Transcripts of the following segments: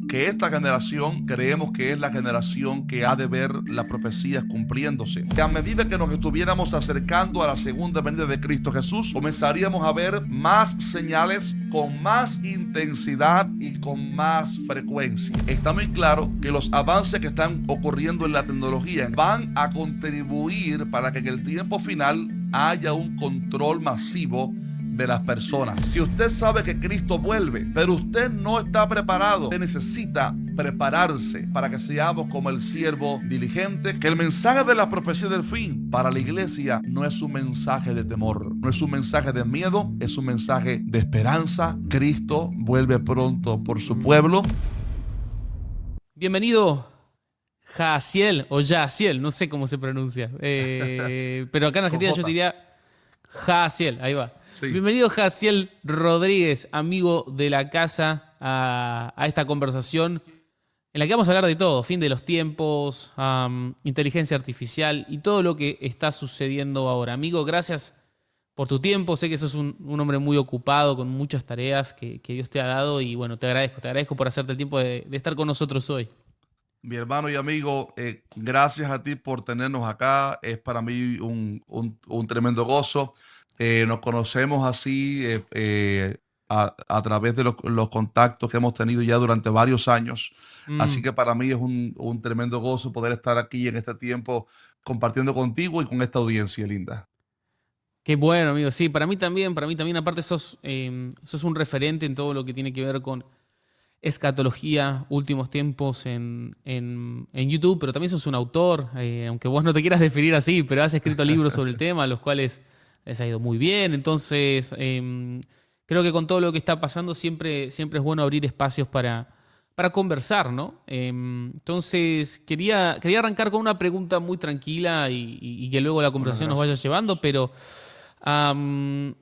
que esta generación creemos que es la generación que ha de ver las profecías cumpliéndose. Que a medida que nos estuviéramos acercando a la segunda venida de Cristo Jesús, comenzaríamos a ver más señales con más intensidad y con más frecuencia. Está muy claro que los avances que están ocurriendo en la tecnología van a contribuir para que en el tiempo final haya un control masivo de las personas. Si usted sabe que Cristo vuelve, pero usted no está preparado, usted necesita prepararse para que seamos como el siervo diligente. Que el mensaje de la profecía del fin para la iglesia no es un mensaje de temor, no es un mensaje de miedo, es un mensaje de esperanza. Cristo vuelve pronto por su pueblo. Bienvenido, Jaciel o Yaciel, no sé cómo se pronuncia. Pero acá en Con Argentina yo J. diría Jaciel, ahí va. Sí. Bienvenido, Jaciel Rodríguez, amigo de la casa, a esta conversación en la que vamos a hablar de todo: fin de los tiempos, inteligencia artificial y todo lo que está sucediendo ahora. Amigo, gracias por tu tiempo. Sé que sos un hombre muy ocupado, con muchas tareas que Dios te ha dado, y bueno, te agradezco por hacerte el tiempo de estar con nosotros hoy. Mi hermano y amigo, gracias a ti por tenernos acá. Es para mí un tremendo gozo. Nos conocemos así a través de los contactos que hemos tenido ya durante varios años. Así Mm. que para mí es un tremendo gozo poder estar aquí en este tiempo compartiendo contigo y con esta audiencia linda. Qué bueno, amigo. Sí, para mí también, aparte sos un referente en todo lo que tiene que ver con escatología, últimos tiempos en YouTube, pero también sos un autor, aunque vos no te quieras definir así, pero has escrito libros sobre el tema, los cuales les ha ido muy bien. Entonces, creo que con todo lo que está pasando siempre es bueno abrir espacios para conversar, ¿no? Entonces, quería arrancar con una pregunta muy tranquila y que luego la Buenas conversación nos vaya gracias. llevando, pero Am,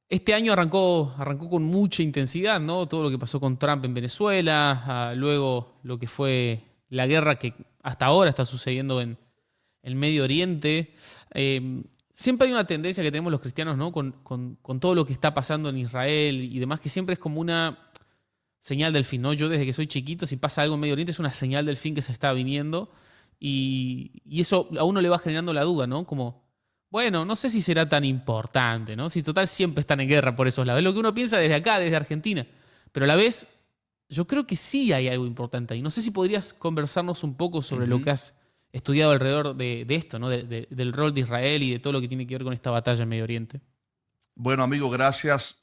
este año arrancó con mucha intensidad, ¿no? Todo lo que pasó con Trump en Venezuela, luego lo que fue la guerra que hasta ahora está sucediendo en el Medio Oriente. Siempre hay una tendencia que tenemos los cristianos, ¿no? Con todo lo que está pasando en Israel y demás, que siempre es como una señal del fin, ¿no? Yo desde que soy chiquito, si pasa algo en Medio Oriente, es una señal del fin que se está viniendo, y eso a uno le va generando la duda, ¿no? Como, bueno, no sé si será tan importante, ¿no? Si total siempre están en guerra por esos lados. Es lo que uno piensa desde acá, desde Argentina. Pero a la vez, yo creo que sí hay algo importante ahí. No sé si podrías conversarnos un poco sobre lo Ujú. que has estudiado alrededor de esto, ¿no? Del rol de Israel y de todo lo que tiene que ver con esta batalla en Medio Oriente. Bueno, amigo, gracias.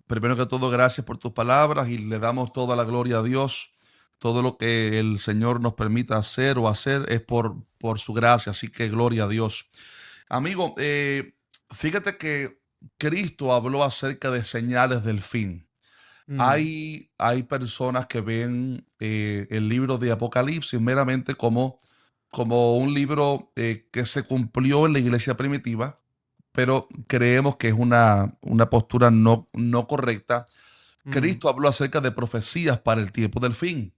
Primero que todo, gracias por tus palabras y le damos toda la gloria a Dios. Todo lo que el Señor nos permita hacer o hacer es por su gracia, así que gloria a Dios. Amigo, fíjate que Cristo habló acerca de señales del fin. Mm, Hay personas que ven el libro de Apocalipsis meramente como un libro que se cumplió en la iglesia primitiva, pero creemos que es una postura no correcta. mm. Cristo habló acerca de profecías para el tiempo del fin,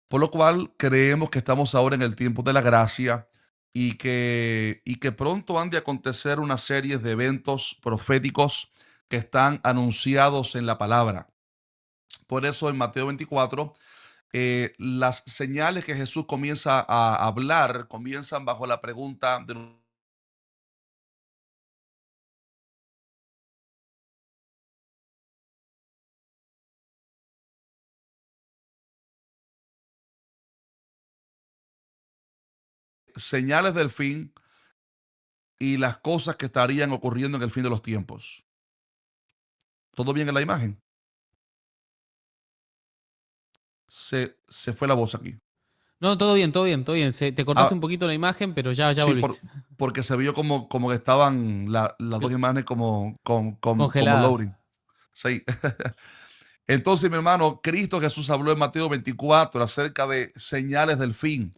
por lo cual creemos que estamos ahora en el tiempo de la gracia y que pronto han de acontecer una serie de eventos proféticos que están anunciados en la palabra. Por eso en Mateo 24, las señales que Jesús comienza a hablar comienzan bajo la pregunta de señales del fin y las cosas que estarían ocurriendo en el fin de los tiempos. ¿Todo bien en la imagen? Se fue la voz aquí. No, todo bien, todo bien, todo bien. Te cortaste Ah, un poquito la imagen, pero ya sí, volviste. porque se vio como que estaban las dos imágenes como Congeladas. loading. Sí. Entonces, mi hermano, Cristo Jesús habló en Mateo 24 acerca de señales del fin.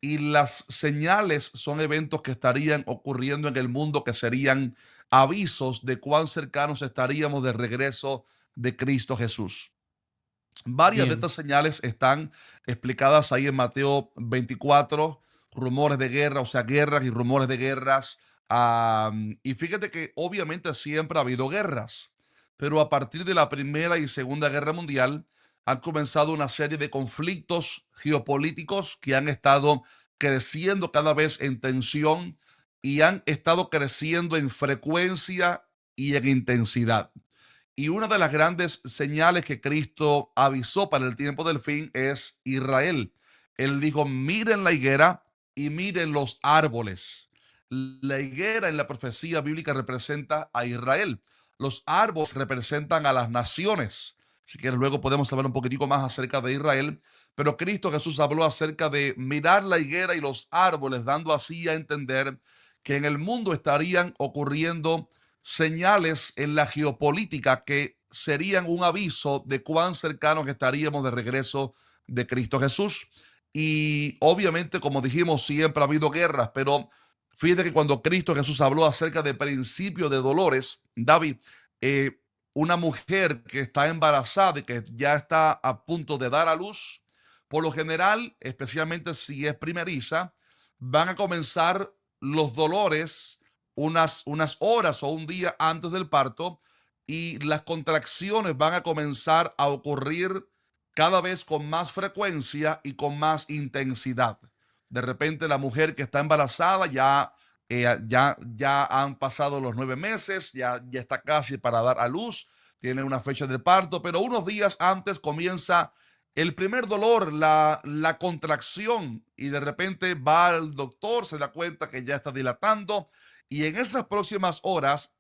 Y las señales son eventos que estarían ocurriendo en el mundo, que serían avisos de cuán cercanos estaríamos del regreso de Cristo Jesús. Varias de Bien. estas señales están explicadas ahí en Mateo 24, rumores de guerra, o sea, guerras y rumores de guerras. Y fíjate que obviamente siempre ha habido guerras, pero a partir de la Primera y Segunda Guerra Mundial, han comenzado una serie de conflictos geopolíticos que han estado creciendo cada vez en tensión y han estado creciendo en frecuencia y en intensidad. Y una de las grandes señales que Cristo avisó para el tiempo del fin es Israel. Él dijo, miren la higuera y miren los árboles. La higuera en la profecía bíblica representa a Israel. Los árboles representan a las naciones. Si quieres, luego podemos saber un poquitico más acerca de Israel. Pero Cristo Jesús habló acerca de mirar la higuera y los árboles, dando así a entender que en el mundo estarían ocurriendo señales en la geopolítica que serían un aviso de cuán cercanos estaríamos de regreso de Cristo Jesús. Y obviamente, como dijimos, siempre ha habido guerras, pero fíjate que cuando Cristo Jesús habló acerca de principio de dolores, David, eh, una mujer que está embarazada y que ya está a punto de dar a luz, por lo general, especialmente si es primeriza, van a comenzar los dolores unas horas o un día antes del parto, y las contracciones van a comenzar a ocurrir cada vez con más frecuencia y con más intensidad. De repente la mujer que está embarazada ya han pasado los 9 meses, ya está casi para dar a luz, tiene una fecha del parto, pero unos días antes comienza el primer dolor, la contracción, y de repente va al doctor, se da cuenta que ya está dilatando, y en esas próximas horas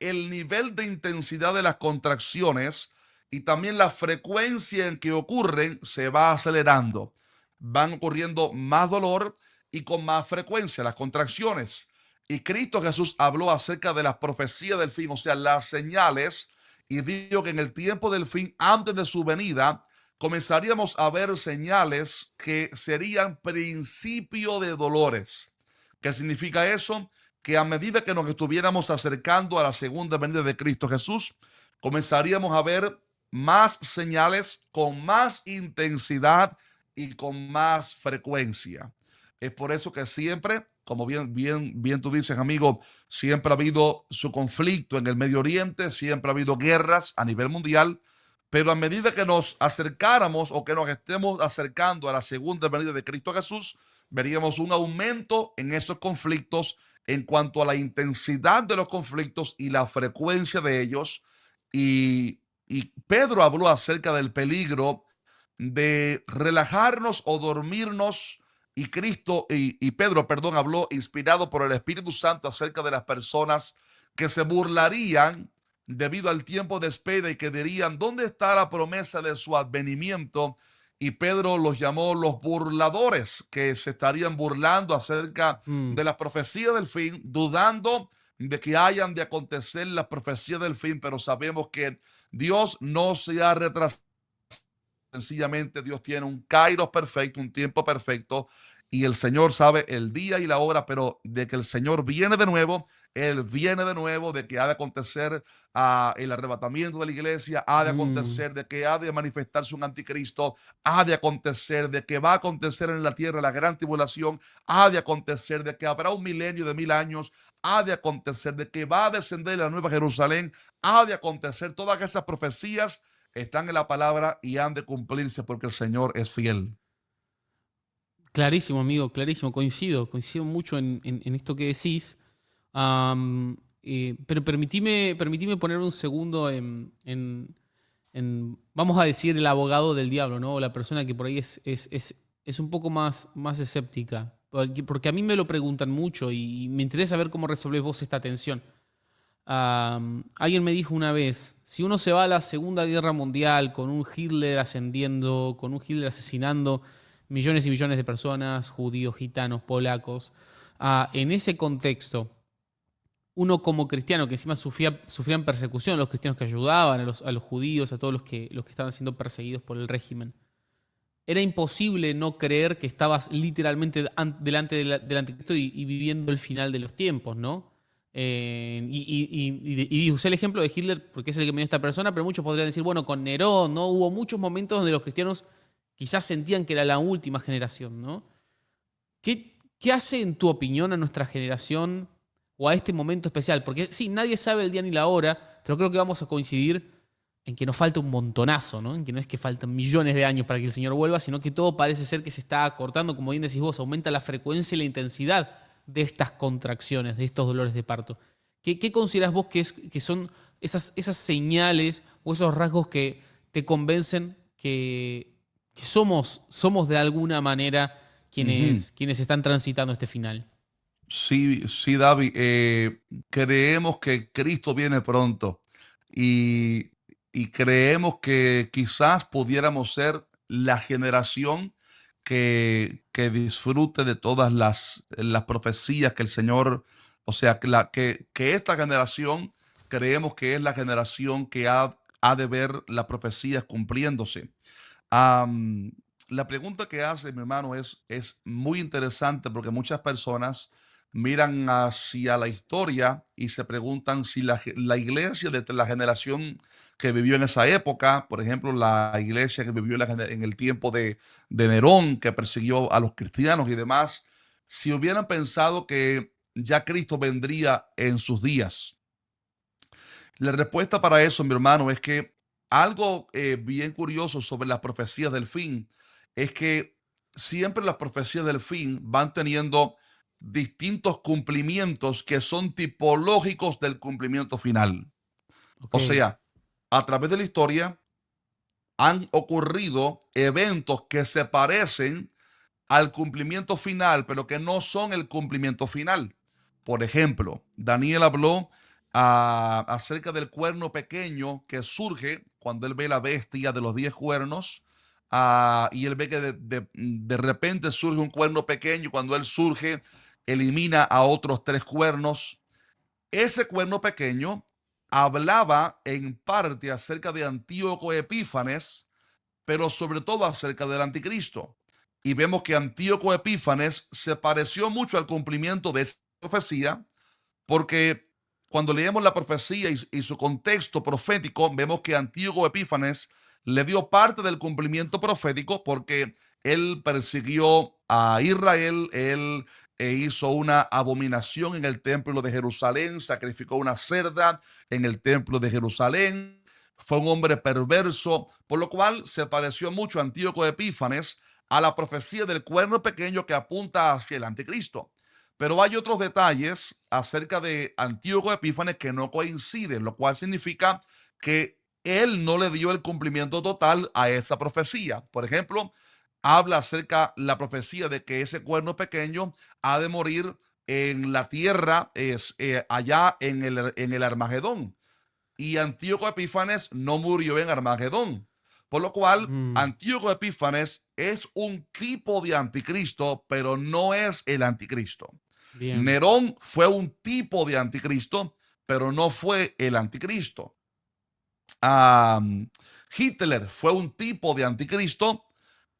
el nivel de intensidad de las contracciones y también la frecuencia en que ocurren se va acelerando. Van ocurriendo más dolor y con más frecuencia las contracciones. Y Cristo Jesús habló acerca de las profecías del fin, o sea, las señales, y dijo que en el tiempo del fin, antes de su venida, comenzaríamos a ver señales que serían principio de dolores. ¿Qué significa eso? Que a medida que nos estuviéramos acercando a la segunda venida de Cristo Jesús, comenzaríamos a ver más señales con más intensidad y con más frecuencia. Es por eso que siempre, como bien tú dices, amigo, siempre ha habido su conflicto en el Medio Oriente, siempre ha habido guerras a nivel mundial, pero a medida que nos acercáramos o que nos estemos acercando a la segunda venida de Cristo Jesús, veríamos un aumento en esos conflictos en cuanto a la intensidad de los conflictos y la frecuencia de ellos. Y Pedro habló acerca del peligro de relajarnos o dormirnos. Y Pedro, perdón, habló inspirado por el Espíritu Santo acerca de las personas que se burlarían debido al tiempo de espera y que dirían, ¿dónde está la promesa de su advenimiento? Y Pedro los llamó los burladores, que se estarían burlando acerca Mm. de la profecía del fin, dudando de que hayan de acontecer la profecía del fin, pero sabemos que Dios no se ha retrasado. Sencillamente Dios tiene un kairos perfecto, un tiempo perfecto, y el Señor sabe el día y la hora, pero de que el Señor viene de nuevo, Él viene de nuevo, de que ha de acontecer el arrebatamiento de la iglesia, ha de Mm. acontecer de que ha de manifestarse un anticristo, ha de acontecer de que va a acontecer en la tierra la gran tribulación, ha de acontecer de que habrá un milenio de 1000 años, ha de acontecer de que va a descender la nueva Jerusalén, ha de acontecer. Todas esas profecías están en la palabra y han de cumplirse porque el Señor es fiel. Clarísimo, amigo, clarísimo. Coincido mucho en esto que decís. Pero permitime poner un segundo vamos a decir, el abogado del diablo, ¿no? O la persona que por ahí es un poco más escéptica. Porque a mí me lo preguntan mucho y me interesa ver cómo resolvés vos esta tensión. Alguien me dijo una vez, si uno se va a la Segunda Guerra Mundial con un Hitler ascendiendo, con un Hitler asesinando millones y millones de personas, judíos, gitanos, polacos, en ese contexto, uno como cristiano, que encima sufrían persecución, los cristianos que ayudaban a los judíos, a todos los que estaban siendo perseguidos por el régimen, era imposible no creer que estabas literalmente delante del anticristo y viviendo el final de los tiempos, ¿no? Y usé el ejemplo de Hitler porque es el que me dio esta persona, pero muchos podrían decir, bueno, con Nerón, ¿no? Hubo muchos momentos donde los cristianos quizás sentían que era la última generación, ¿no? ¿Qué hace, en tu opinión, a nuestra generación o a este momento especial? Porque sí, nadie sabe el día ni la hora, pero creo que vamos a coincidir en que nos falta un montonazo, ¿no? En que no es que faltan millones de años para que el Señor vuelva, sino que todo parece ser que se está acortando, como bien decís vos, aumenta la frecuencia y la intensidad de estas contracciones, de estos dolores de parto. ¿Qué considerás vos que son esas señales o esos rasgos que te convencen que somos de alguna manera Ujú. quienes están transitando este final? Sí, sí, David. Creemos que Cristo viene pronto y, y creemos que quizás pudiéramos ser la generación que disfrute de todas las profecías que el Señor, o sea, que esta generación creemos que es la generación que ha de ver las profecías cumpliéndose. Am, la pregunta que hace mi hermano es muy interesante porque muchas personas miran hacia la historia y se preguntan si la iglesia de la generación que vivió en esa época, por ejemplo, la iglesia que vivió en el tiempo de Nerón, que persiguió a los cristianos y demás, si hubieran pensado que ya Cristo vendría en sus días. La respuesta para eso, mi hermano, es que algo bien curioso sobre las profecías del fin es que siempre las profecías del fin van teniendo distintos cumplimientos que son tipológicos del cumplimiento final. Ok. O sea, a través de la historia han ocurrido eventos que se parecen al cumplimiento final, pero que no son el cumplimiento final. Por ejemplo, Daniel habló acerca del cuerno pequeño que surge cuando él ve la bestia de los 10 cuernos. Y él ve que de repente surge un cuerno pequeño y cuando él surge, elimina a otros 3 cuernos. Ese cuerno pequeño hablaba en parte acerca de Antíoco Epífanes, pero sobre todo acerca del anticristo. Y vemos que Antíoco Epífanes se pareció mucho al cumplimiento de esa profecía, porque cuando leemos la profecía y su contexto profético, vemos que Antíoco Epífanes le dio parte del cumplimiento profético porque él persiguió a Israel, él hizo una abominación en el templo de Jerusalén, sacrificó una cerda en el templo de Jerusalén, fue un hombre perverso, por lo cual se pareció mucho a Antíoco Epífanes a la profecía del cuerno pequeño que apunta hacia el anticristo. Pero hay otros detalles acerca de Antíoco Epífanes que no coinciden, lo cual significa que él no le dio el cumplimiento total a esa profecía. Por ejemplo, habla acerca de la profecía de que ese cuerno pequeño ha de morir en la tierra, allá en el Armagedón. Y Antíoco Epífanes no murió en Armagedón. Por lo cual, Mm, Antíoco Epífanes es un tipo de anticristo, pero no es el anticristo. bien. Nerón fue un tipo de anticristo, pero no fue el anticristo. Um, Hitler fue un tipo de anticristo,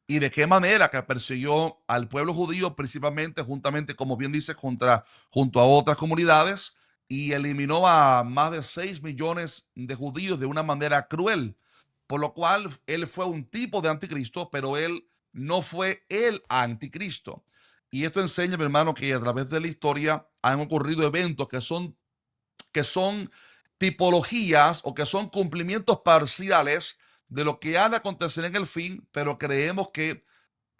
y de qué manera que persiguió al pueblo judío principalmente, juntamente, como bien dice, junto a otras comunidades, y eliminó a más de 6 millones de judíos de una manera cruel, por lo cual él fue un tipo de anticristo, pero él no fue el anticristo. Y esto enseña, mi hermano, que a través de la historia han ocurrido eventos que son tipologías o que son cumplimientos parciales de lo que ha de acontecer en el fin, pero creemos que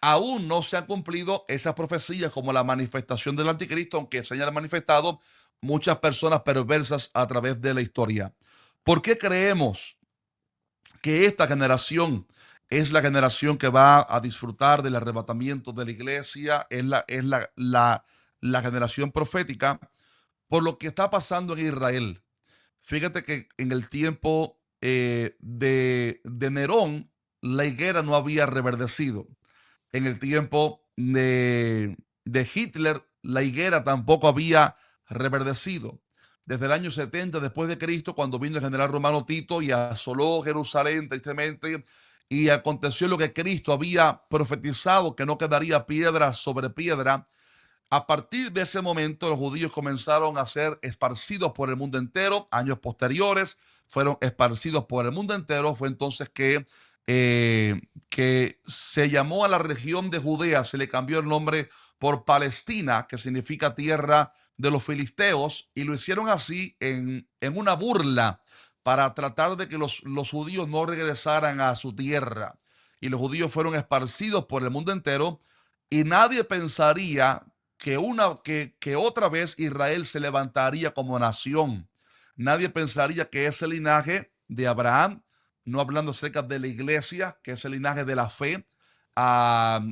aún no se han cumplido esas profecías como la manifestación del anticristo, aunque se hayan manifestado muchas personas perversas a través de la historia. ¿Por qué creemos que esta generación es la generación que va a disfrutar del arrebatamiento de la iglesia? Es la generación profética por lo que está pasando en Israel. Fíjate que en el tiempo de Nerón, la higuera no había reverdecido. En el tiempo de Hitler, la higuera tampoco había reverdecido. Desde el año 70 después de Cristo, cuando vino el general romano Tito y asoló Jerusalén tristemente, y aconteció lo que Cristo había profetizado, que no quedaría piedra sobre piedra. A partir de ese momento, los judíos comenzaron a ser esparcidos por el mundo entero. Años posteriores fueron esparcidos por el mundo entero. Fue entonces que se llamó a la región de Judea, se le cambió el nombre por Palestina, que significa tierra de los filisteos, y lo hicieron así en una burla para tratar de que los judíos no regresaran a su tierra. Y los judíos fueron esparcidos por el mundo entero y nadie pensaría que otra vez Israel se levantaría como nación. Nadie pensaría que ese linaje de Abraham, no hablando acerca de la iglesia, que es el linaje de la fe,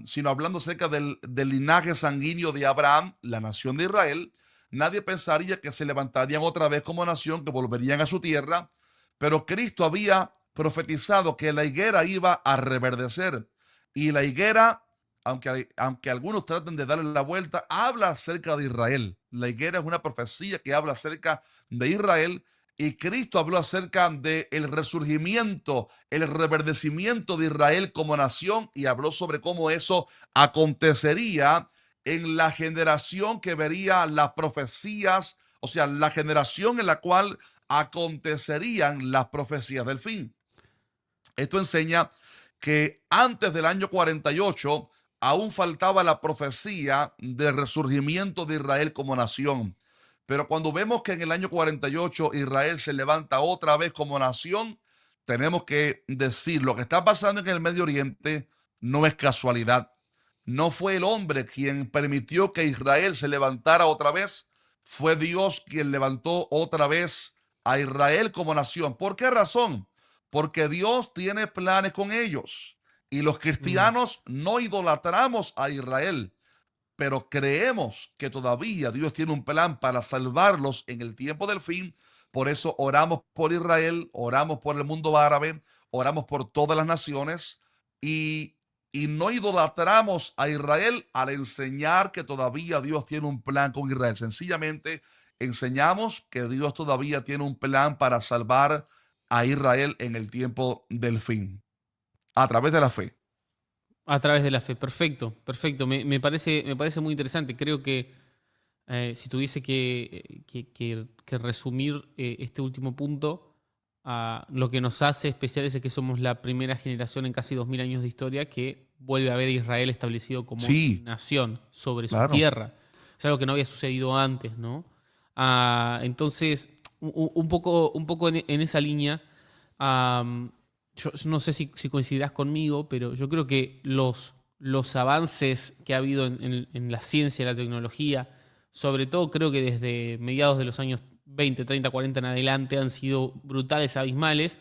sino hablando acerca del linaje sanguíneo de Abraham, la nación de Israel, nadie pensaría que se levantarían otra vez como nación, que volverían a su tierra, pero Cristo había profetizado que la higuera iba a reverdecer. Y la higuera, aunque algunos traten de darle la vuelta, habla acerca de Israel. La higuera es una profecía que habla acerca de Israel, y Cristo habló acerca del resurgimiento, el reverdecimiento de Israel como nación, y habló sobre cómo eso acontecería en la generación que vería las profecías, o sea, la generación en la cual acontecerían las profecías del fin. Esto enseña que antes del año 48 aún faltaba la profecía del resurgimiento de Israel como nación. Pero cuando vemos que en el año 48 Israel se levanta otra vez como nación, tenemos que decir, lo que está pasando en el Medio Oriente no es casualidad. No fue el hombre quien permitió que Israel se levantara otra vez, fue Dios quien levantó otra vez a Israel como nación. ¿Por qué razón? Porque Dios tiene planes con ellos. Y los Mm. cristianos no idolatramos a Israel, pero creemos que todavía Dios tiene un plan para salvarlos en el tiempo del fin. Por eso oramos por Israel, oramos por el mundo árabe, oramos por todas las naciones, y, y no idolatramos a Israel al enseñar que todavía Dios tiene un plan con Israel. Sencillamente enseñamos que Dios todavía tiene un plan para salvar a Israel en el tiempo del fin, a través de la fe. A través de la fe. Perfecto, perfecto. Me parece muy interesante. Creo que si tuviese que resumir este último punto, lo que nos hace especiales es que somos la primera generación en casi 2000 años de historia que vuelve a ver a Israel establecido como Sí, nación sobre su claro. tierra. Es algo que no había sucedido antes, ¿no? Entonces, un poco en esa línea, yo no sé si coincidirás conmigo, pero yo creo que los avances que ha habido en la ciencia y la tecnología, sobre todo creo que desde mediados de los años 20, 30, 40 en adelante, han sido brutales, abismales.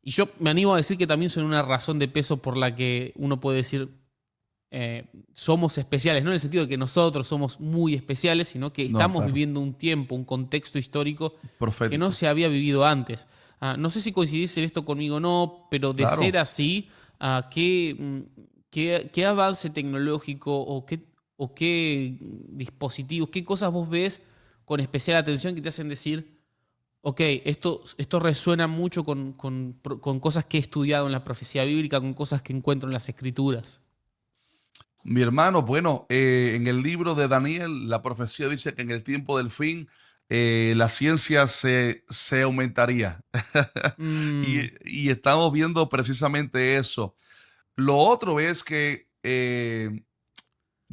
Y yo me animo a decir que también son una razón de peso por la que uno puede decir somos especiales, no en el sentido de que nosotros somos muy especiales, sino que No, estamos claro. viviendo un tiempo, un contexto histórico que no Profético. se había vivido antes. No sé si coincidís en esto conmigo o no, pero de ser Claro. así, ¿qué avance tecnológico o qué dispositivos, qué cosas vos ves con especial atención que te hacen decir, ok, esto resuena mucho con cosas que he estudiado en la profecía bíblica, con cosas que encuentro en las escrituras? Mi hermano, bueno, en el libro de Daniel, la profecía dice que en el tiempo del fin la ciencia se aumentaría. y, Mm, y estamos viendo precisamente eso. Lo otro es que,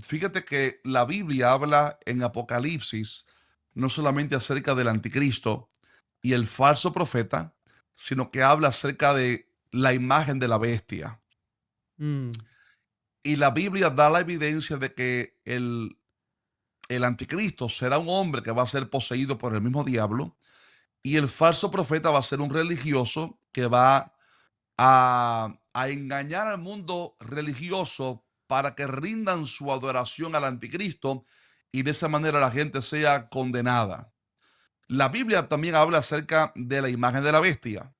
fíjate que la Biblia habla en Apocalipsis no solamente acerca del anticristo y el falso profeta, sino que habla acerca de la imagen de la bestia. mm. Y la Biblia da la evidencia de que el anticristo será un hombre que va a ser poseído por el mismo diablo, y el falso profeta va a ser un religioso que va a engañar al mundo religioso para que rindan su adoración al anticristo, y de esa manera la gente sea condenada. La Biblia también habla acerca de la imagen de la bestia,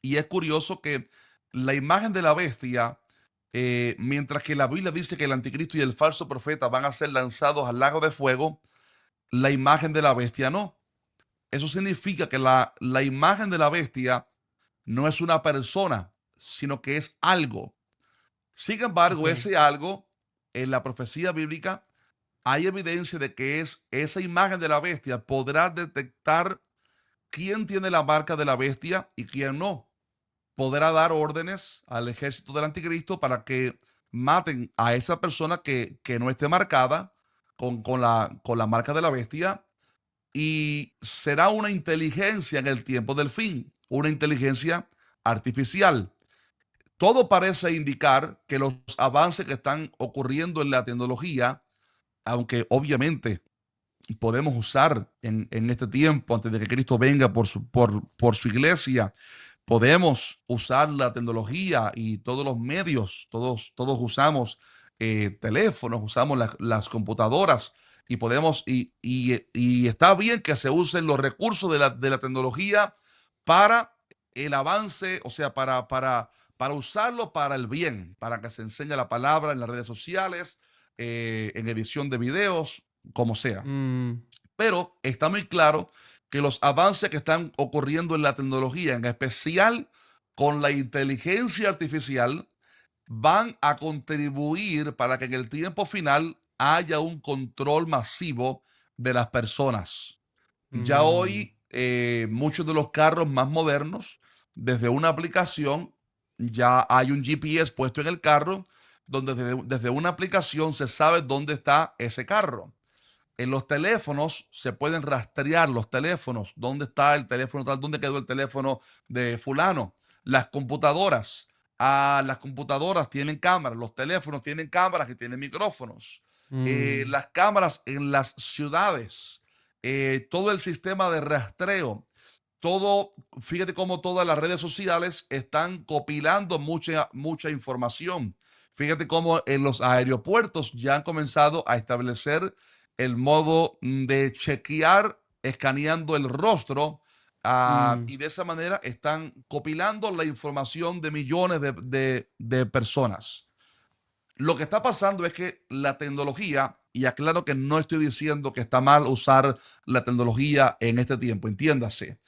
y es curioso que la imagen de la bestia, mientras que la Biblia dice que el anticristo y el falso profeta van a ser lanzados al lago de fuego, la imagen de la bestia no. Eso significa que la imagen de la bestia no es una persona, sino que es algo. Sin Ok. embargo, ese algo, en la profecía bíblica, hay evidencia de que es esa imagen de la bestia podrá detectar quién tiene la marca de la bestia y quién no. Podrá dar órdenes al ejército del anticristo para que maten a esa persona que no esté marcada con la marca de la bestia, y será una inteligencia en el tiempo del fin, una inteligencia artificial. Todo parece indicar que los avances que están ocurriendo en la tecnología, aunque obviamente podemos usar en este tiempo, antes de que Cristo venga por su iglesia, podemos usar la tecnología y todos los medios, todos usamos teléfonos, usamos las computadoras y podemos, y está bien que se usen los recursos de la tecnología para el avance, o sea, para usarlo para el bien, para que se enseñe la palabra en las redes sociales, en edición de videos, como sea. Mm, Pero está muy claro que los avances que están ocurriendo en la tecnología, en especial con la inteligencia artificial, van a contribuir para que en el tiempo final haya un control masivo de las personas. Ya mm, hoy muchos de los carros más modernos, desde una aplicación, ya hay un GPS puesto en el carro, donde desde una aplicación se sabe dónde está ese carro. En los teléfonos se pueden rastrear los teléfonos, dónde está el teléfono tal, dónde quedó el teléfono de fulano. Las computadoras, las computadoras tienen cámaras, los teléfonos tienen cámaras que tienen micrófonos. mm, Las cámaras en las ciudades, todo el sistema de rastreo, todo, fíjate cómo todas las redes sociales están copilando mucha información. Fíjate cómo en los aeropuertos ya han comenzado a establecer el modo de chequear escaneando el rostro, mm. y de esa manera están copilando la información de millones de personas. Lo que está pasando es que la tecnología, y aclaro que no estoy diciendo que está mal usar la tecnología en este tiempo, entiéndase.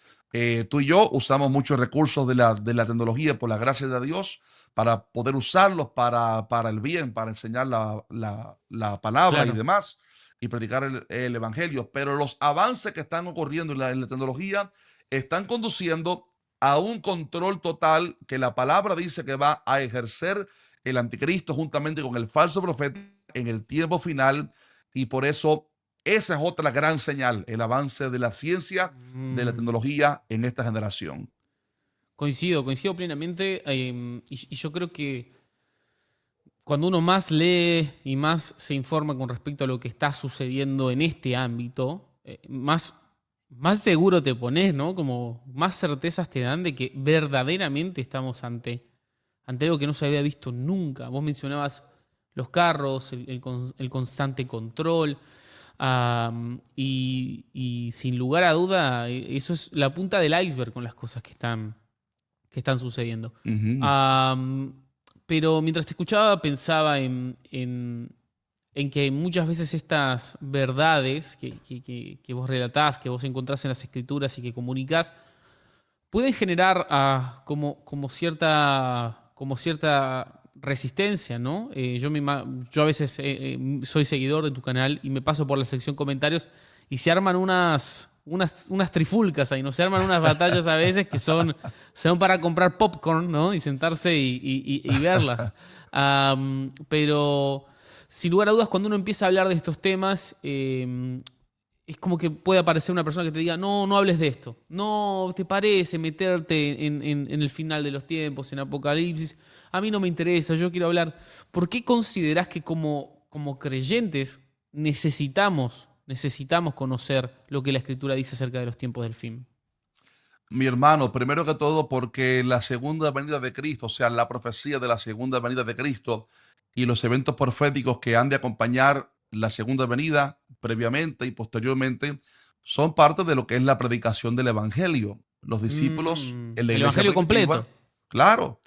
Tú y yo usamos muchos recursos de la tecnología por la gracia de Dios para poder usarlos para el bien, para enseñar la palabra y Claro. demás y predicar el evangelio. Pero los avances que están ocurriendo en la tecnología están conduciendo a un control total que la palabra dice que va a ejercer el anticristo juntamente con el falso profeta en el tiempo final, y por eso esa es otra gran señal, el avance de la ciencia, de la Mm. tecnología en esta generación. Coincido plenamente. Y yo creo que cuando uno más lee y más se informa con respecto a lo que está sucediendo en este ámbito, más seguro te pones, ¿no? Como más certezas te dan de que verdaderamente estamos ante algo que no se había visto nunca. Vos mencionabas los carros, el constante control, y sin lugar a duda, eso es la punta del iceberg con las cosas que están sucediendo. Ujú, Am, pero mientras te escuchaba pensaba en que muchas veces estas verdades que vos relatás, que vos encontrás en las escrituras y que comunicás, pueden generar como cierta resistencia, ¿no? Yo a veces soy seguidor de tu canal y me paso por la sección comentarios y se arman unas trifulcas ahí, ¿no? Se arman unas batallas a veces que son para comprar popcorn, ¿no? Y sentarse y verlas. Pero sin lugar a dudas, cuando uno empieza a hablar de estos temas, es como que puede aparecer una persona que te diga, no, no hables de esto. No te parece meterte en el final de los tiempos, en Apocalipsis. A mí no me interesa, yo quiero hablar. ¿Por qué considerás que como creyentes necesitamos conocer lo que la Escritura dice acerca de los tiempos del fin? mi hermano, primero que todo porque la segunda venida de Cristo, o sea, la profecía de la segunda venida de Cristo y los eventos proféticos que han de acompañar la segunda venida previamente y posteriormente son parte de lo que es la predicación del Evangelio. Los discípulos en la El iglesia Evangelio primitiva, completo. claro,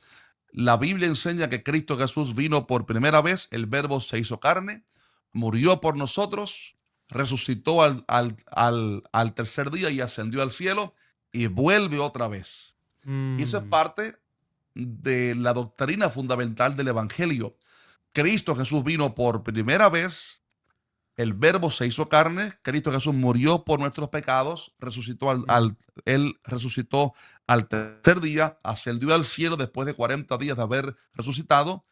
la Biblia enseña que Cristo Jesús vino por primera vez, el verbo se hizo carne, murió por nosotros, resucitó al tercer día y ascendió al cielo y vuelve otra vez. Y eso es Mm, parte de la doctrina fundamental del Evangelio. Cristo Jesús vino por primera vez, el verbo se hizo carne, Cristo Jesús murió por nuestros pecados, mm, él resucitó al tercer día, ascendió al cielo después de 40 días de haber resucitado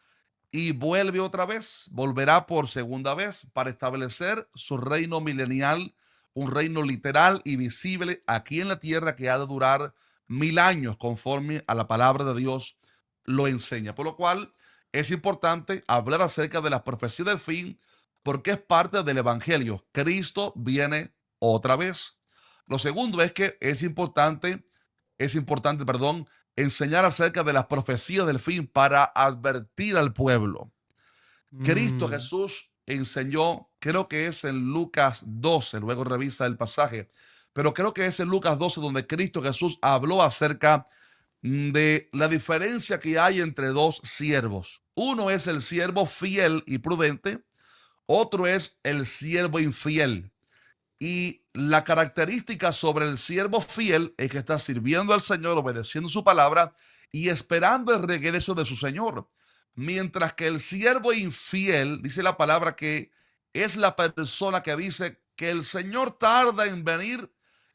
y vuelve otra vez, volverá por segunda vez para establecer su reino milenial un reino literal y visible aquí en la tierra que ha de durar 1000 años, conforme a la palabra de Dios lo enseña. Por lo cual es importante hablar acerca de la profecía del fin, porque es parte del evangelio. Cristo viene otra vez. Lo segundo es que es importante, enseñar acerca de las profecías del fin para advertir al pueblo. Cristo Mm, Jesús enseñó, creo que es en Lucas 12, luego revisa el pasaje, pero creo que es en Lucas 12 donde Cristo Jesús habló acerca de la diferencia que hay entre dos siervos. Uno es el siervo fiel y prudente, otro es el siervo infiel. Y la característica sobre el siervo fiel es que está sirviendo al Señor, obedeciendo su palabra y esperando el regreso de su Señor. Mientras que el siervo infiel, dice la palabra, que es la persona que dice que el Señor tarda en venir,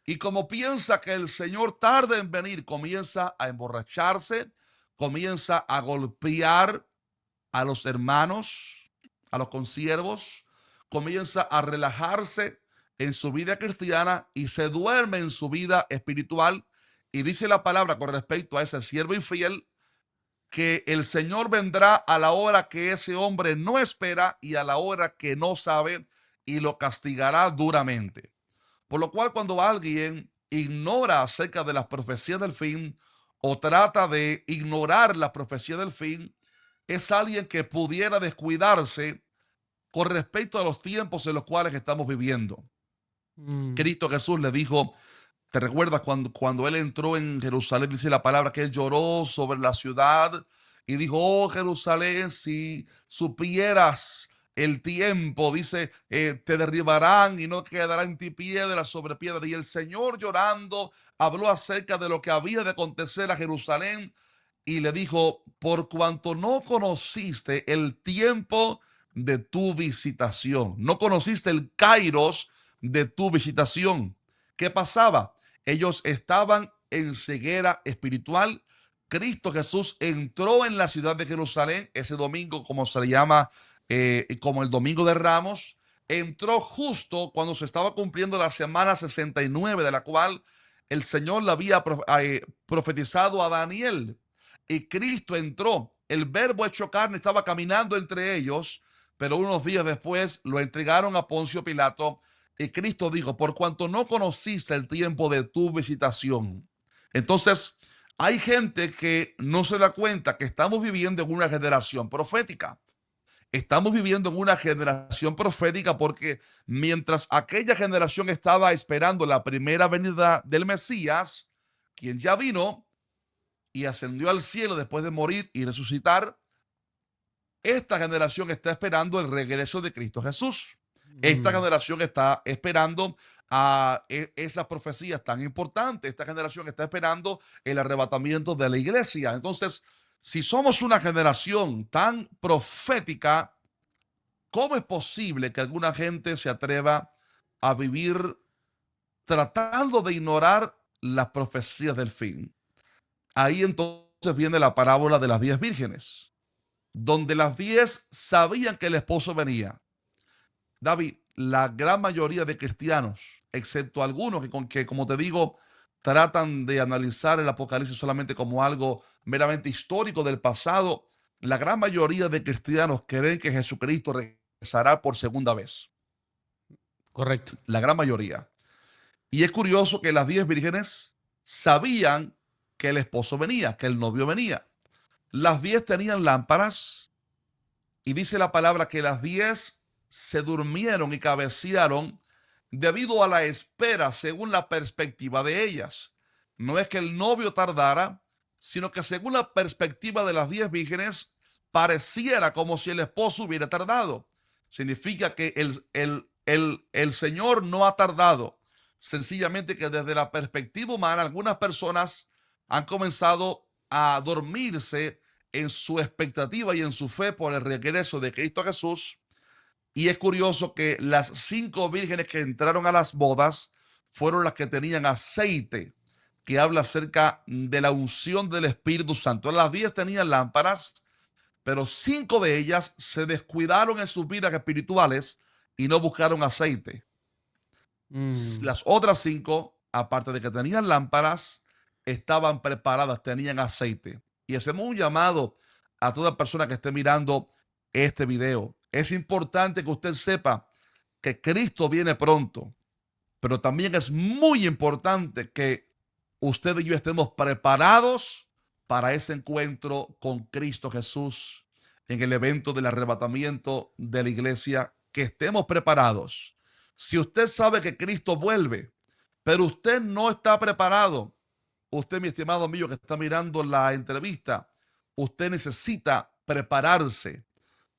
y como piensa que el Señor tarda en venir, comienza a emborracharse, comienza a golpear a los hermanos, a los consiervos, comienza a relajarse en su vida cristiana y se duerme en su vida espiritual. Y dice la palabra con respecto a ese siervo infiel que el Señor vendrá a la hora que ese hombre no espera y a la hora que no sabe, y lo castigará duramente. Por lo cual, cuando alguien ignora acerca de las profecías del fin o trata de ignorar la profecía del fin, es alguien que pudiera descuidarse con respecto a los tiempos en los cuales estamos viviendo. mm, Cristo Jesús le dijo, ¿te recuerdas cuando él entró en Jerusalén? Dice la palabra que él lloró sobre la ciudad y dijo, oh Jerusalén, si supieras el tiempo, dice, te derribarán y no quedará en ti piedra sobre piedra. Y el Señor llorando habló acerca de lo que había de acontecer a Jerusalén y le dijo, por cuanto no conociste el tiempo de tu visitación, no conociste el kairos de tu visitación. ¿Qué pasaba? Ellos estaban en ceguera espiritual. Cristo Jesús entró en la ciudad de Jerusalén ese domingo, como se le llama, como el Domingo de Ramos. Entró justo cuando se estaba cumpliendo la semana 69, de la cual el Señor le había profetizado a Daniel. Y Cristo entró. El verbo hecho carne estaba caminando entre ellos, pero unos días después lo entregaron a Poncio Pilato. Y Cristo dijo, por cuanto no conociste el tiempo de tu visitación. Entonces, hay gente que no se da cuenta que estamos viviendo en una generación profética. Estamos viviendo en una generación profética porque mientras aquella generación estaba esperando la primera venida del Mesías, quien ya vino y ascendió al cielo después de morir y resucitar, esta generación está esperando el regreso de Cristo Jesús. Esta mm. generación está esperando a esas profecías tan importantes. Esta generación está esperando el arrebatamiento de la iglesia. Entonces, si somos una generación tan profética, ¿cómo es posible que alguna gente se atreva a vivir tratando de ignorar las profecías del fin? Ahí entonces viene la parábola de las 10 vírgenes, donde las 10 sabían que el esposo venía. David, la gran mayoría de cristianos, excepto algunos que, como te digo, tratan de analizar el Apocalipsis solamente como algo meramente histórico del pasado, la gran mayoría de cristianos creen que Jesucristo regresará por segunda vez. Correcto. La gran mayoría. Y es curioso que las 10 vírgenes sabían que el esposo venía, que el novio venía. Las 10 tenían lámparas y dice la palabra que las 10 se durmieron y cabecearon debido a la espera según la perspectiva de ellas. No es que el novio tardara, sino que según la perspectiva de las 10 vírgenes pareciera como si el esposo hubiera tardado. Significa que el Señor no ha tardado. Sencillamente que desde la perspectiva humana algunas personas han comenzado a dormirse en su expectativa y en su fe por el regreso de Cristo Jesús. Y es curioso que las 5 vírgenes que entraron a las bodas fueron las que tenían aceite, que habla acerca de la unción del Espíritu Santo. Las 10 tenían lámparas, pero 5 de ellas se descuidaron en sus vidas espirituales y no buscaron aceite. Mm, Las otras 5, aparte de que tenían lámparas, estaban preparadas, tenían aceite. Y hacemos un llamado a toda persona que esté mirando este video. Es importante que usted sepa que Cristo viene pronto, pero también es muy importante que usted y yo estemos preparados para ese encuentro con Cristo Jesús en el evento del arrebatamiento de la iglesia, que estemos preparados. Si usted sabe que Cristo vuelve, pero usted no está preparado, usted, mi estimado amigo que está mirando la entrevista, usted necesita prepararse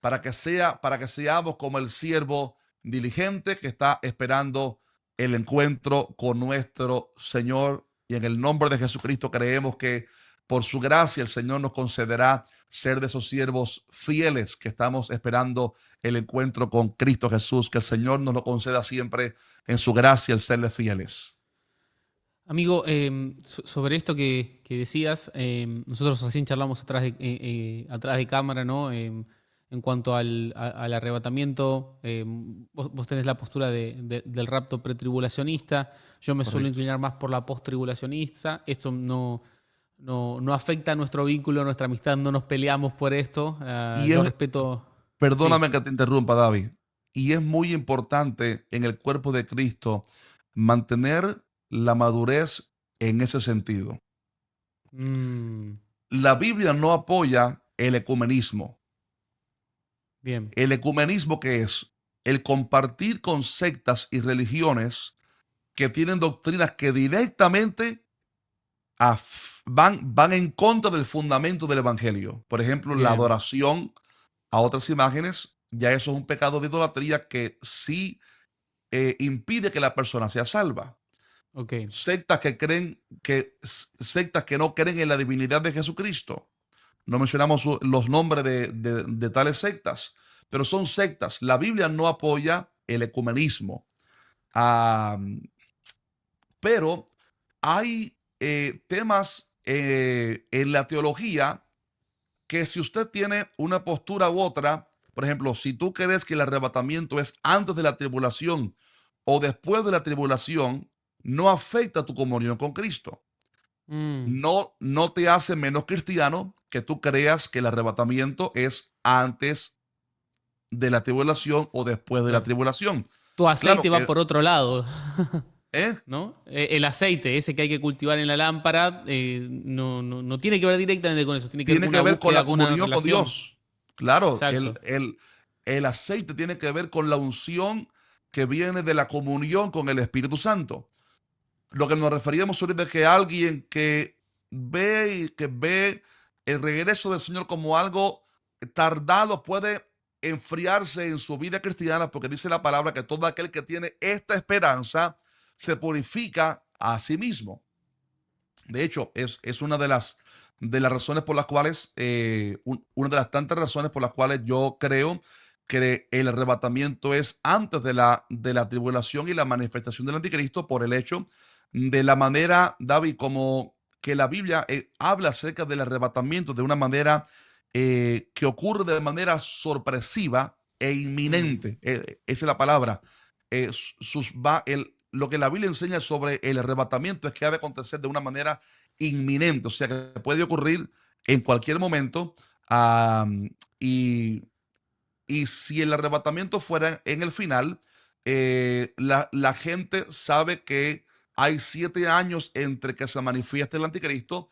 para que seamos como el siervo diligente que está esperando el encuentro con nuestro Señor. Y en el nombre de Jesucristo creemos que por su gracia el Señor nos concederá ser de esos siervos fieles que estamos esperando el encuentro con Cristo Jesús. Que el Señor nos lo conceda siempre en su gracia el serle fieles. Amigo, sobre esto que decías, nosotros recién charlamos atrás de cámara, ¿no? En cuanto al arrebatamiento, vos tenés la postura del rapto pretribulacionista, yo me suelo Correcto. inclinar más por la posttribulacionista. Esto no afecta a nuestro vínculo, nuestra amistad, no nos peleamos por esto. Y Yo es, respeto, sí. perdóname que te interrumpa, David, y es muy importante en el cuerpo de Cristo mantener la madurez en ese sentido. Mm, La Biblia no apoya el ecumenismo. bien, El ecumenismo, que es el compartir con sectas y religiones que tienen doctrinas que directamente van en contra del fundamento del evangelio. Por ejemplo, la bien, adoración a otras imágenes, ya eso es un pecado de idolatría que sí impide que la persona sea salva. ok. Sectas que no creen en la divinidad de Jesucristo. No mencionamos los nombres de tales sectas, pero son sectas. La Biblia no apoya el ecumenismo. Ah, pero hay temas en la teología que, si usted tiene una postura u otra, por ejemplo, si tú crees que el arrebatamiento es antes de la tribulación o después de la tribulación, no afecta tu comunión con Cristo. Mm, No te hace menos cristiano que tú creas que el arrebatamiento es antes de la tribulación o después de la claro. tribulación. Tu Claro aceite va que, por otro lado. ¿eh? ¿No? El aceite, ese que hay que cultivar en la lámpara, no tiene que ver directamente con eso, tiene que ver Tiene con que una ver con búsqueda, la con una comunión con relación. Dios. Claro, Exacto. el aceite tiene que ver con la unción que viene de la comunión con el Espíritu Santo. Lo que nos referíamos ahorita es que alguien que ve el regreso del Señor como algo tardado puede enfriarse en su vida cristiana, porque dice la palabra que todo aquel que tiene esta esperanza se purifica a sí mismo. De hecho, es una de las razones por las cuales, una de las tantas razones por las cuales yo creo que el arrebatamiento es antes de la tribulación y la manifestación del anticristo, por el hecho de la manera, David, como que la Biblia habla acerca del arrebatamiento de una manera que ocurre de manera sorpresiva e Mm, inminente. Esa es la palabra. Lo que la Biblia enseña sobre el arrebatamiento es que ha de acontecer de una manera inminente, o sea que puede ocurrir en cualquier momento. am, y, y si el arrebatamiento fuera en el final, la gente sabe que hay 7 años entre que se manifiesta el anticristo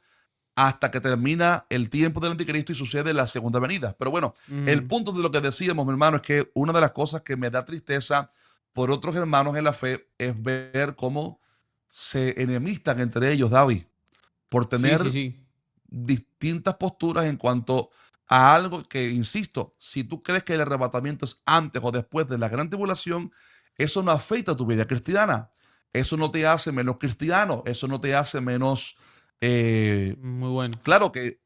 hasta que termina el tiempo del anticristo y sucede la segunda venida. Pero bueno, el mm, punto de lo que decíamos, mi hermano, es que una de las cosas que me da tristeza por otros hermanos en la fe es ver cómo se enemistan entre ellos, David, por sí, tener sí, sí. distintas posturas en cuanto a algo que, insisto, si tú crees que el arrebatamiento es antes o después de la gran tribulación, eso no afecta a tu vida cristiana. Eso no te hace menos cristiano, eso no te hace menos Muy bueno. claro que,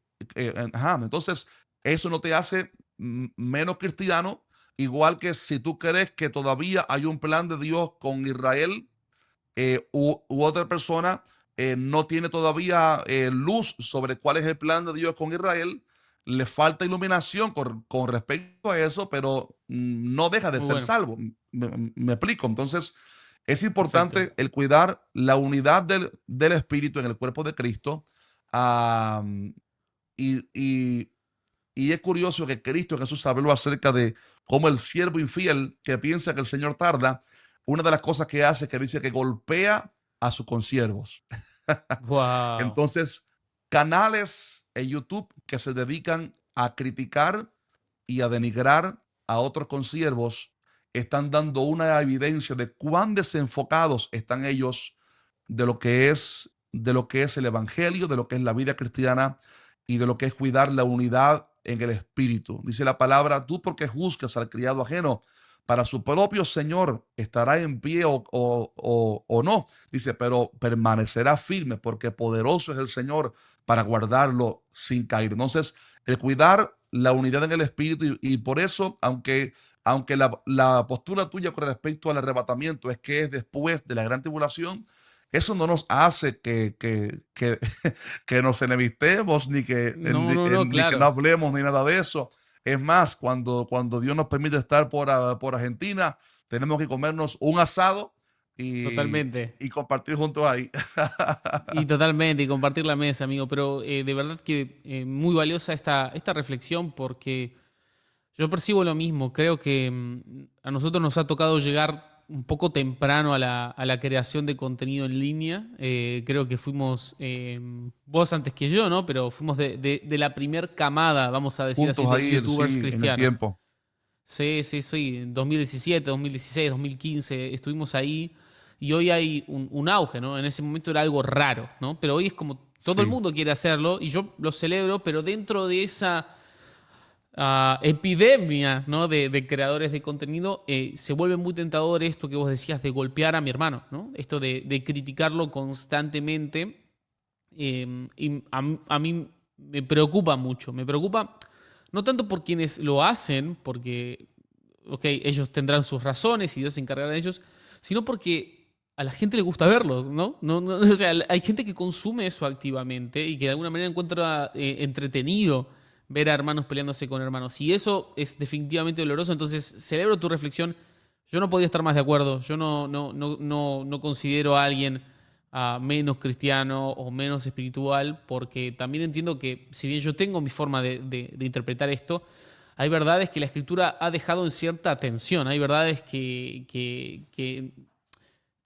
ajá, entonces eso no te hace menos cristiano, igual que si tú crees que todavía hay un plan de Dios con Israel, u otra persona no tiene todavía luz sobre cuál es el plan de Dios con Israel, le falta iluminación con respecto a eso, pero no deja de Muy ser bueno. salvo. Me explico. Entonces, Es Perfecto. importante el cuidar la unidad del Espíritu en el cuerpo de Cristo. am, y, y- y es curioso que Cristo Jesús habló acerca de cómo el siervo infiel que piensa que el Señor tarda, una de las cosas que hace es que dice que golpea a sus consiervos. Wow. Entonces, canales en YouTube que se dedican a criticar y a denigrar a otros consiervos están dando una evidencia de cuán desenfocados están ellos de lo que es el evangelio, de lo que es la vida cristiana y de lo que es cuidar la unidad en el espíritu. Dice la palabra, tú porque juzgas al criado ajeno, para su propio Señor estará en pie o no. Dice, pero permanecerá firme porque poderoso es el Señor para guardarlo sin caer. Entonces, el cuidar la unidad en el espíritu y por eso, aunque la postura tuya con respecto al arrebatamiento es que es después de la gran tribulación, eso no nos hace que nos enemistemos, No, no, no, ni que no claro. hablemos, ni nada de eso. Es más, cuando Dios nos permite estar por Argentina, tenemos que comernos un asado y, Totalmente. y compartir juntos ahí. Y totalmente, y compartir la mesa, amigo. Pero de verdad que muy valiosa esta reflexión porque yo percibo lo mismo. Creo que a nosotros nos ha tocado llegar un poco temprano a la creación de contenido en línea. Creo que fuimos, vos antes que yo, ¿no? Pero fuimos de la primer camada, vamos a decir así, Juntos de ahí, youtubers sí, en el cristianos. tiempo. Sí, sí, sí. En 2017, 2016, 2015 estuvimos ahí y hoy hay un auge, ¿no? En ese momento era algo raro, ¿no? Pero hoy es como todo el Sí, mundo quiere hacerlo y yo lo celebro, pero dentro de esa epidemia, ¿no? de creadores de contenido, se vuelve muy tentador esto que vos decías de golpear a mi hermano, ¿no? Esto de criticarlo constantemente. Y a mí me preocupa mucho, me preocupa no tanto por quienes lo hacen, porque, ok, ellos tendrán sus razones y Dios se encargará de ellos, sino porque a la gente le gusta verlos, ¿no? O sea, hay gente que consume eso activamente y que de alguna manera encuentra entretenido ver a hermanos peleándose con hermanos. Y eso es definitivamente doloroso, entonces celebro tu reflexión. Yo no podría estar más de acuerdo. Yo no considero a alguien menos cristiano o menos espiritual, porque también entiendo que si bien yo tengo mi forma de interpretar esto, hay verdades que la escritura ha dejado en cierta tensión, hay verdades que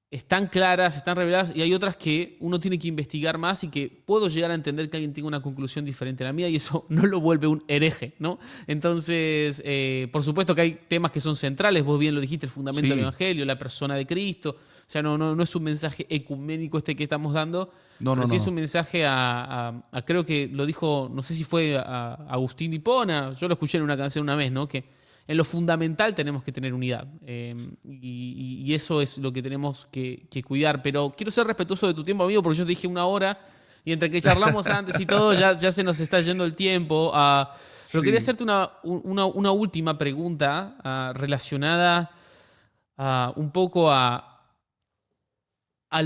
están claras, están reveladas, y hay otras que uno tiene que investigar más y que puedo llegar a entender que alguien tenga una conclusión diferente a la mía y eso no lo vuelve un hereje, ¿no? Entonces, por supuesto que hay temas que son centrales, vos bien lo dijiste, el fundamento del sí. Evangelio, la persona de Cristo, o sea, no es un mensaje ecuménico este que estamos dando, No, pero no, sí no, es un no. mensaje creo que lo dijo, no sé si fue a Agustín Hipona, yo lo escuché en una canción una vez, ¿no? Que en lo fundamental tenemos que tener unidad. Y eso es lo que tenemos que cuidar. Pero quiero ser respetuoso de tu tiempo, amigo, porque yo te dije una hora y entre que charlamos antes y todo, ya se nos está yendo el tiempo. Pero quería Sí. hacerte una última pregunta relacionada un poco al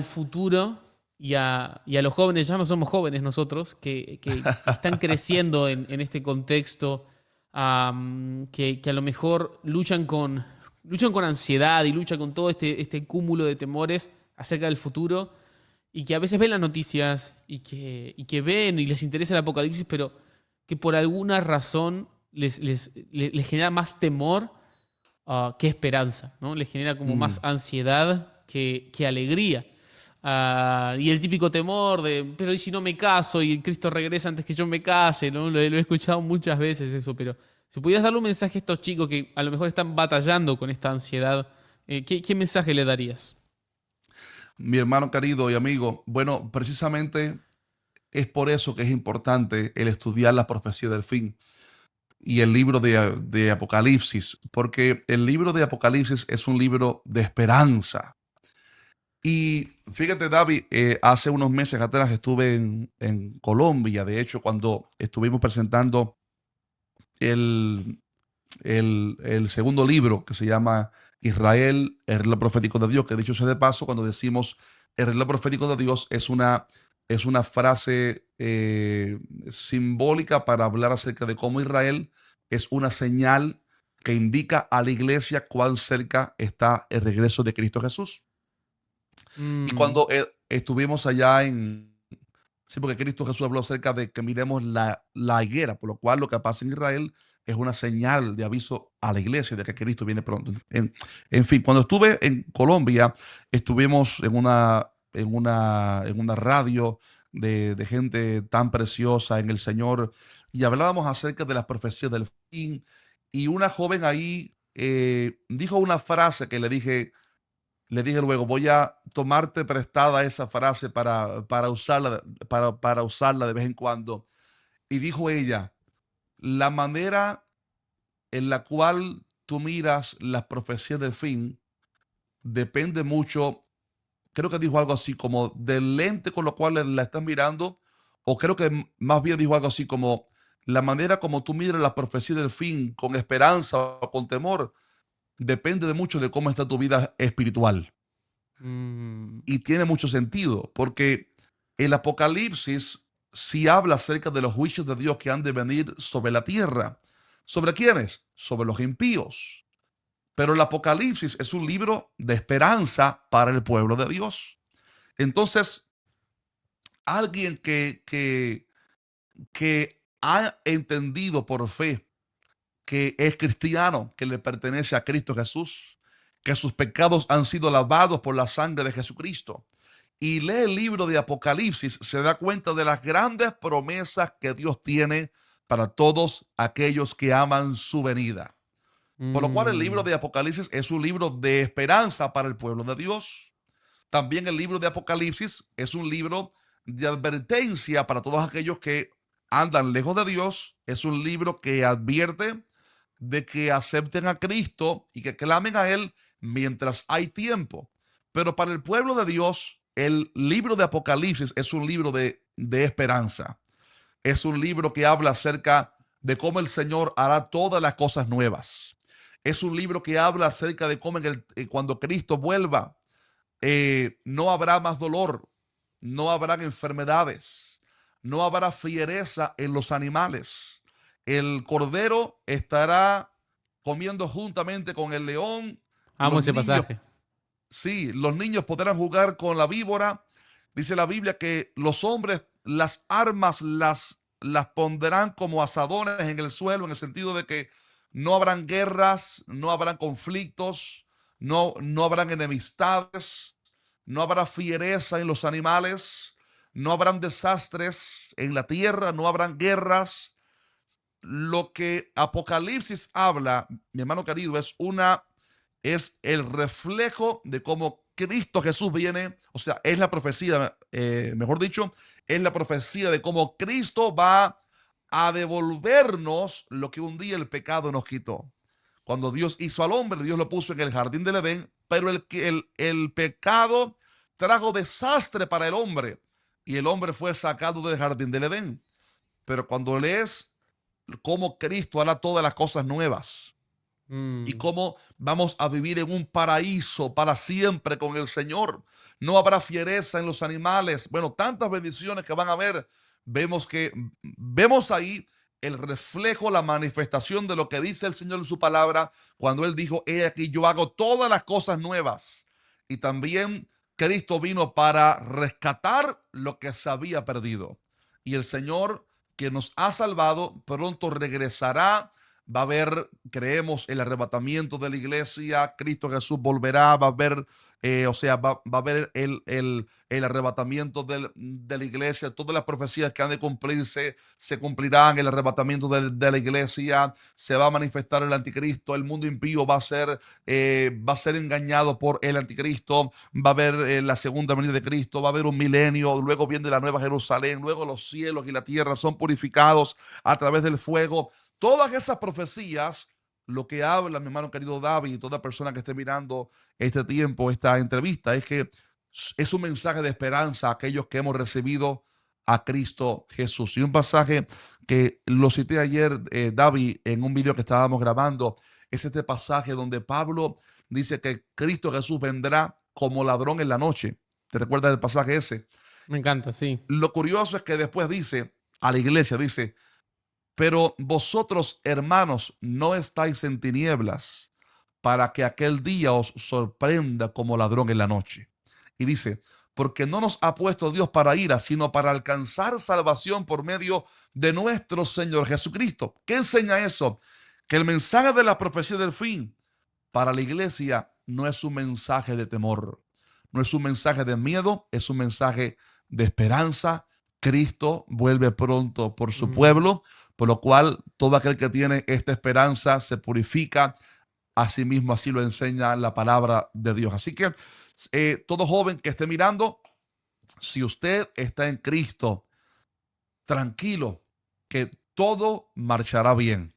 futuro y a los jóvenes. Ya no somos jóvenes nosotros, que están creciendo en este contexto, que a lo mejor luchan con ansiedad y luchan con todo este cúmulo de temores acerca del futuro y que a veces ven las noticias y que ven y les interesa el apocalipsis, pero que por alguna razón les genera más temor que esperanza, ¿no? Les genera como más Mm. ansiedad que alegría. Y el típico temor de, pero ¿y si no me caso y Cristo regresa antes que yo me case? ¿No? Lo he escuchado muchas veces eso, pero si pudieras darle un mensaje a estos chicos que a lo mejor están batallando con esta ansiedad, ¿qué mensaje le darías? Mi hermano querido y amigo, bueno, precisamente es por eso que es importante el estudiar la profecía del fin y el libro de Apocalipsis, porque el libro de Apocalipsis es un libro de esperanza. Y fíjate, David, hace unos meses atrás estuve en Colombia, de hecho, cuando estuvimos presentando el, el segundo libro que se llama Israel, el reloj profético de Dios, que dicho sea de paso, cuando decimos el reloj profético de Dios es una frase simbólica para hablar acerca de cómo Israel es una señal que indica a la iglesia cuán cerca está el regreso de Cristo Jesús. Y Mm, cuando estuvimos allá en... Sí, porque Cristo Jesús habló acerca de que miremos la higuera, por lo cual lo que pasa en Israel es una señal de aviso a la iglesia de que Cristo viene pronto. En fin, cuando estuve en Colombia, estuvimos en una radio de gente tan preciosa en el Señor y hablábamos acerca de las profecías del fin. Y una joven ahí dijo una frase que le dije luego, voy a tomarte prestada esa frase para usarla, para usarla de vez en cuando. Y dijo ella, la manera en la cual tú miras las profecías del fin depende mucho, creo que dijo algo así como del lente con lo cual la estás mirando, o creo que más bien dijo algo así como la manera como tú miras las profecías del fin con esperanza o con temor, depende de mucho de cómo está tu vida espiritual. mm, Y tiene mucho sentido, porque el Apocalipsis sí habla acerca de los juicios de Dios que han de venir sobre la tierra. ¿Sobre quiénes? Sobre los impíos. Pero el Apocalipsis es un libro de esperanza para el pueblo de Dios. Entonces, alguien que ha entendido por fe que es cristiano, que le pertenece a Cristo Jesús, que sus pecados han sido lavados por la sangre de Jesucristo, y lee el libro de Apocalipsis, se da cuenta de las grandes promesas que Dios tiene para todos aquellos que aman su venida. Por lo cual el libro mm. de Apocalipsis es un libro de esperanza para el pueblo de Dios. También el libro de Apocalipsis es un libro de advertencia para todos aquellos que andan lejos de Dios. Es un libro que advierte de que acepten a Cristo y que clamen a Él mientras hay tiempo. Pero para el pueblo de Dios, el libro de Apocalipsis es un libro de esperanza. Es un libro que habla acerca de cómo el Señor hará todas las cosas nuevas. Es un libro que habla acerca de cómo cuando Cristo vuelva, no habrá más dolor, no habrán enfermedades, no habrá fiereza en los animales. El cordero estará comiendo juntamente con el león. Amo Los ese niños, pasaje. sí, los niños podrán jugar con la víbora. Dice la Biblia que los hombres las armas las pondrán como asadones en el suelo, en el sentido de que no habrán guerras, no habrán conflictos, no habrán enemistades, no habrá fiereza en los animales, no habrán desastres en la tierra, no habrán guerras. Lo que Apocalipsis habla, mi hermano querido, es el reflejo de cómo Cristo Jesús viene, o sea, es la profecía, mejor dicho, es la profecía de cómo Cristo va a devolvernos lo que un día el pecado nos quitó. Cuando Dios hizo al hombre, Dios lo puso en el jardín del Edén, pero el pecado trajo desastre para el hombre y el hombre fue sacado del jardín del Edén. Pero cuando lees cómo Cristo hará todas las cosas nuevas, y Mm, cómo vamos a vivir en un paraíso para siempre con el Señor. No habrá fiereza en los animales. Bueno, tantas bendiciones que van a haber. Vemos ahí el reflejo, la manifestación de lo que dice el Señor en su palabra cuando Él dijo, he aquí yo hago todas las cosas nuevas. Y también Cristo vino para rescatar lo que se había perdido. Y el Señor que nos ha salvado pronto regresará. Va a haber, creemos, el arrebatamiento de la iglesia. Cristo Jesús volverá. Va a haber, va a haber el arrebatamiento de la iglesia. Todas las profecías que han de cumplirse se cumplirán. El arrebatamiento de la iglesia. Se va a manifestar el anticristo. El mundo impío va a ser engañado por el anticristo. Va a haber la segunda venida de Cristo. Va a haber un milenio. Luego viene la nueva Jerusalén. Luego los cielos y la tierra son purificados a través del fuego. Todas esas profecías, lo que habla mi hermano querido David y toda persona que esté mirando este tiempo, esta entrevista, es que es un mensaje de esperanza a aquellos que hemos recibido a Cristo Jesús. Y un pasaje que lo cité ayer, David, en un video que estábamos grabando, es este pasaje donde Pablo dice que Cristo Jesús vendrá como ladrón en la noche. ¿Te recuerdas del pasaje ese? me encanta, sí. Lo curioso es que después dice a la iglesia, dice, pero vosotros, hermanos, no estáis en tinieblas para que aquel día os sorprenda como ladrón en la noche. Y dice, porque no nos ha puesto Dios para ira, sino para alcanzar salvación por medio de nuestro Señor Jesucristo. ¿Qué enseña eso? Que el mensaje de la profecía del fin para la iglesia no es un mensaje de temor, no es un mensaje de miedo, es un mensaje de esperanza. Cristo vuelve pronto por su pueblo, por lo cual todo aquel que tiene esta esperanza se purifica. Asimismo, así lo enseña la palabra de Dios. Así que todo joven que esté mirando, si usted está en Cristo, tranquilo, que todo marchará bien.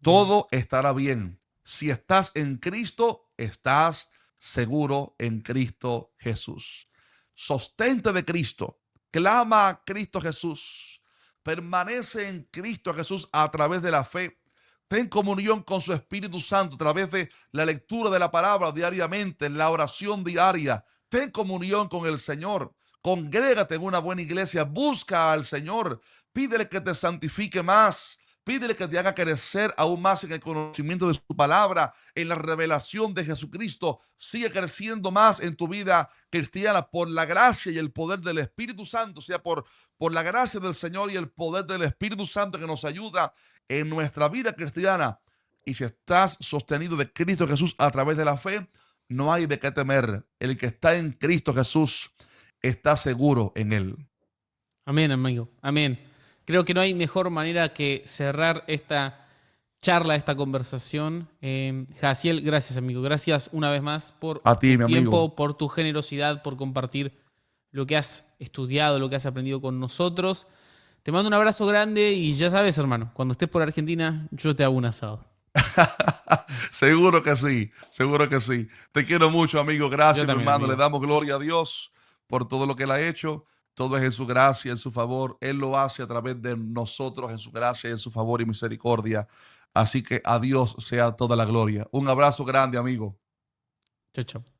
Todo estará bien. Si estás en Cristo, estás seguro en Cristo Jesús. Sostente de Cristo. Clama a Cristo Jesús. Permanece en Cristo Jesús a través de la fe. Ten comunión con su Espíritu Santo a través de la lectura de la palabra diariamente, en la oración diaria. Ten comunión con el Señor. Congrégate en una buena iglesia. Busca al Señor. Pídele que te santifique más. Pídele que te haga crecer aún más en el conocimiento de su palabra, en la revelación de Jesucristo. Sigue creciendo más en tu vida cristiana por la gracia y el poder del Espíritu Santo, o sea, por la gracia del Señor y el poder del Espíritu Santo que nos ayuda en nuestra vida cristiana. Y si estás sostenido de Cristo Jesús a través de la fe, no hay de qué temer. El que está en Cristo Jesús está seguro en él. Amén, amigo. Amén. Creo que no hay mejor manera que cerrar esta charla, esta conversación. Jaciel, gracias, amigo. Gracias una vez más por A ti, tu mi tiempo, amigo. por tu generosidad, por compartir lo que has estudiado, lo que has aprendido con nosotros. Te mando un abrazo grande y ya sabes, hermano, cuando estés por Argentina, yo te hago un asado. Seguro que sí, seguro que sí. Te quiero mucho, amigo. Yo Gracias, mi también, hermano. Le amigo. damos gloria a Dios por todo lo que Él ha hecho. Todo es en su gracia, en su favor. Él lo hace a través de nosotros, en su gracia, en su favor y misericordia. Así que a Dios sea toda la gloria. Un abrazo grande, amigo. Chao, chao.